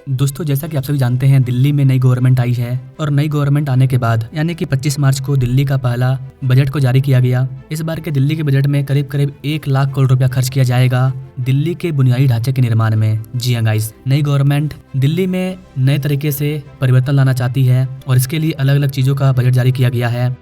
दोस्तों जैसा कि आप सभी जानते हैं दिल्ली में नई गवर्नमेंट आई है और नई गवर्नमेंट आने के बाद यानी कि 25 मार्च को दिल्ली का पहला बजट को जारी किया गया। इस बार के दिल्ली के बजट में करीब करीब 1 लाख करोड़ रुपया खर्च किया जाएगा दिल्ली के बुनियादी ढांचे के निर्माण में। जी हाँ गाइस, नई गवर्नमेंट दिल्ली में नए तरीके से परिवर्तन लाना चाहती है और इसके लिए अलग अलग चीजों का बजट जारी किया गया है।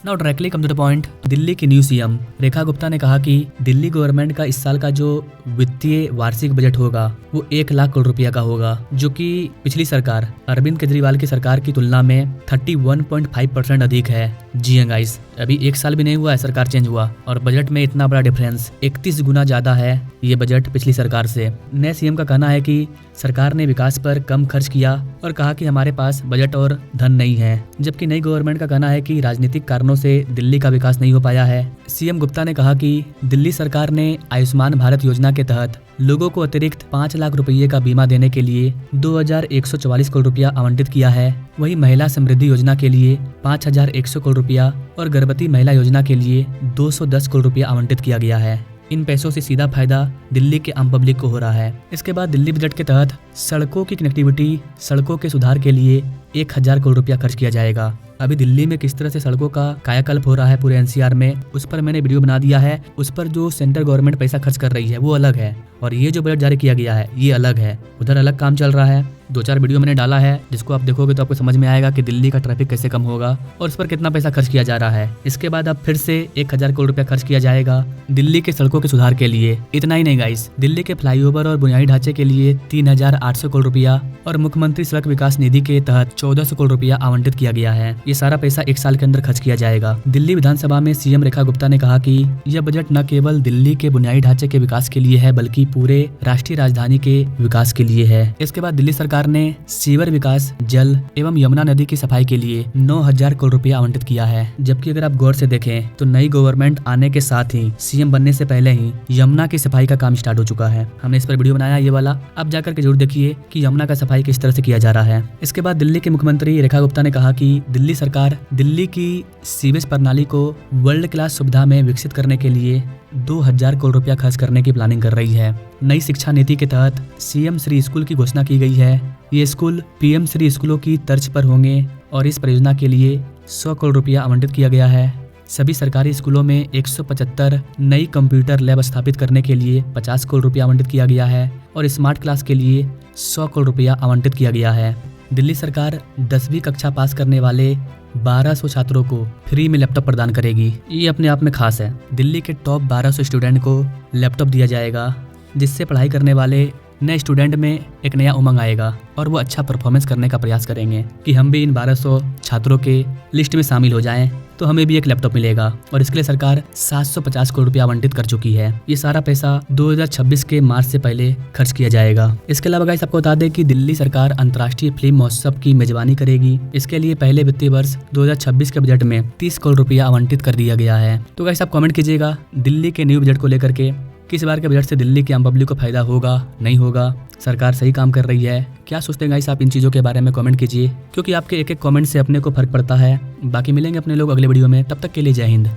Now directly come to the point. Delhi की न्यू सीएम रेखा गुप्ता ने कहा कि दिल्ली गवर्नमेंट का इस साल का जो वित्तीय वार्षिक बजट होगा वो 1 लाख करोड़ रुपया का होगा, जो कि पिछली सरकार अरविंद केजरीवाल की सरकार की तुलना में 31.5% अधिक है। जी हाँ गाइस, अभी 1 साल भी नहीं हुआ है सरकार चेंज हुआ और बजट में इतना बड़ा डिफरेंस 31 गुना ज्यादा है ये बजट पिछली सरकार से। नए सीएम का कहना है कि सरकार ने विकास पर कम खर्च किया और कहा कि हमारे पास बजट और धन नहीं है, जबकि नई गवर्नमेंट का कहना है कि राजनीतिक कारणों से दिल्ली का विकास नहीं हो पाया है। सीएम गुप्ता ने कहा कि दिल्ली सरकार ने आयुष्मान भारत योजना के तहत लोगों को अतिरिक्त 5 लाख रुपये का बीमा देने के लिए 2144 करोड़ रुपया आवंटित किया है। वहीं महिला समृद्धि योजना के लिए 5100 करोड़ रुपया और गर्भवती महिला योजना के लिए 210 करोड़ रुपया आवंटित किया गया है। इन पैसों से सीधा फायदा दिल्ली के आम पब्लिक को हो रहा है। इसके बाद दिल्ली बजट के तहत सड़कों की कनेक्टिविटी, सड़कों के सुधार के लिए 1000 करोड़ रुपया खर्च किया जाएगा। अभी दिल्ली में किस तरह से सड़कों का कायाकल्प हो रहा है पूरे एनसीआर में, उस पर मैंने वीडियो बना दिया है। उस पर जो सेंट्रल गवर्नमेंट पैसा खर्च कर रही है वो अलग है और ये जो बजट जारी किया गया है ये अलग है। उधर अलग काम चल रहा है। 2-4 वीडियो मैंने डाला है जिसको आप देखोगे तो आपको समझ में आएगा कि दिल्ली का ट्रैफिक कैसे कम होगा और उस पर कितना पैसा खर्च किया जा रहा है। इसके बाद अब फिर से 1000 करोड़ रुपया खर्च किया जाएगा दिल्ली के सड़कों के सुधार के लिए। इतना ही नहीं गाइस, दिल्ली के फ्लाईओवर और बुनियादी ढांचे के लिए 3800 करोड़ रुपया और मुख्यमंत्री सड़क विकास निधि के तहत 1400 करोड़ रुपया आवंटित किया गया है। ये सारा पैसा 1 साल के अंदर खर्च किया जाएगा। दिल्ली विधानसभा में सीएम रेखा गुप्ता ने कहा कि यह बजट न केवल दिल्ली के बुनियादी ढांचे के विकास के लिए है बल्कि पूरे राष्ट्रीय राजधानी के विकास के लिए है। इसके बाद दिल्ली सरकार ने सीवर विकास, जल एवं यमुना नदी की सफाई के लिए 9000 करोड़ रुपया आवंटित किया है। जबकि अगर आप गौर से देखें तो नई गवर्नमेंट आने के साथ ही सीएम बनने से पहले ही यमुना की सफाई का काम स्टार्ट हो चुका है। हमने इस पर वीडियो बनाया ये वाला, आप जाकर के जरूर देखिए कि यमुना का सफाई किस तरह से किया जा रहा है। इसके बाद दिल्ली के मुख्यमंत्री रेखा गुप्ता ने कहा कि दिल्ली सरकार दिल्ली की सीवेज प्रणाली को वर्ल्ड क्लास सुविधा में विकसित करने के लिए 2000 करोड़ रुपया खर्च करने की प्लानिंग कर रही है। नई शिक्षा नीति के तहत सीएम श्री स्कूल की घोषणा की गई है। ये स्कूल पीएम श्री स्कूलों की तर्ज पर होंगे और इस परियोजना के लिए 100 करोड़ रुपया आवंटित किया गया है। सभी सरकारी स्कूलों में 175 नई कंप्यूटर लैब स्थापित करने के लिए 50 करोड़ रुपया आवंटित किया गया है और स्मार्ट क्लास के लिए 100 करोड़ रुपया आवंटित किया गया है। दिल्ली सरकार 10वीं कक्षा पास करने वाले 1200 छात्रों को फ्री में लैपटॉप प्रदान करेगी। ये अपने आप में खास है। दिल्ली के टॉप 1200 स्टूडेंट को लैपटॉप दिया जाएगा, जिससे पढ़ाई करने वाले नए स्टूडेंट में एक नया उमंग आएगा और वो अच्छा परफॉर्मेंस करने का प्रयास करेंगे कि हम भी इन 1200 छात्रों के लिस्ट में शामिल हो जाएं तो हमें भी एक लैपटॉप मिलेगा। और इसके लिए सरकार 750 करोड़ रुपया आवंटित कर चुकी है। ये सारा पैसा 2026 के मार्च से पहले खर्च किया जाएगा। इसके अलावा गाइस आपको बता दें कि दिल्ली सरकार अंतर्राष्ट्रीय फिल्म महोत्सव की मेजबानी करेगी। इसके लिए पहले वित्तीय वर्ष 2026 के बजट में 30 करोड़ रुपया आवंटित कर दिया गया है। तो गाइस आप कमेंट कीजिएगा दिल्ली के न्यू बजट को लेकर के, किस बार के बजट से दिल्ली के आम पब्लिक को फायदा होगा नहीं होगा, सरकार सही काम कर रही है, क्या सोचते हैं गाइस आप इन चीज़ों के बारे में कमेंट कीजिए, क्योंकि आपके एक एक कमेंट से अपने को फर्क पड़ता है। बाकी मिलेंगे अपने लोग अगले वीडियो में, तब तक के लिए जय हिंद।